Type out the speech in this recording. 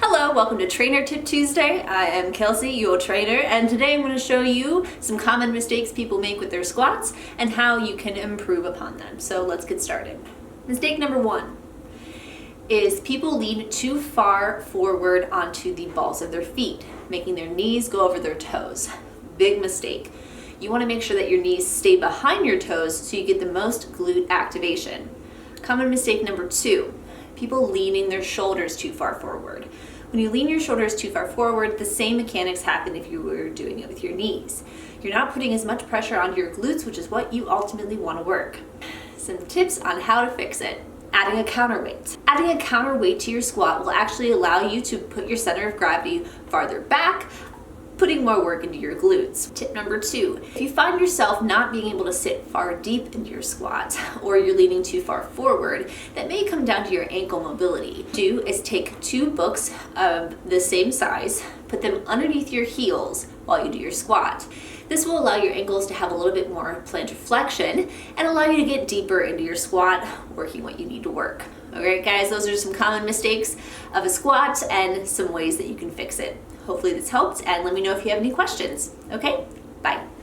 Hello, welcome to Trainer Tip Tuesday. I am Kelsey, your trainer, and today I'm going to show you some common mistakes people make with their squats and how you can improve upon them. So let's get started. Mistake number one is people lean too far forward onto the balls of their feet, making their knees go over their toes. Big mistake. You want to make sure that your knees stay behind your toes so you get the most glute activation. Common mistake number two, people leaning their shoulders too far forward. When you lean your shoulders too far forward, the same mechanics happen if you were doing it with your knees. You're not putting as much pressure onto your glutes, which is what you ultimately want to work. Some tips on how to fix it. Adding a counterweight. Adding a counterweight to your squat will actually allow you to put your center of gravity farther back, putting more work into your glutes. Tip number two, if you find yourself not being able to sit far deep into your squat or you're leaning too far forward, that may come down to your ankle mobility. Do is take two books of the same size, put them underneath your heels while you do your squat. This will allow your ankles to have a little bit more plantar flexion and allow you to get deeper into your squat, working what you need to work. Alright guys, those are some common mistakes of a squat and some ways that you can fix it. Hopefully this helped, and let me know if you have any questions. Okay, bye.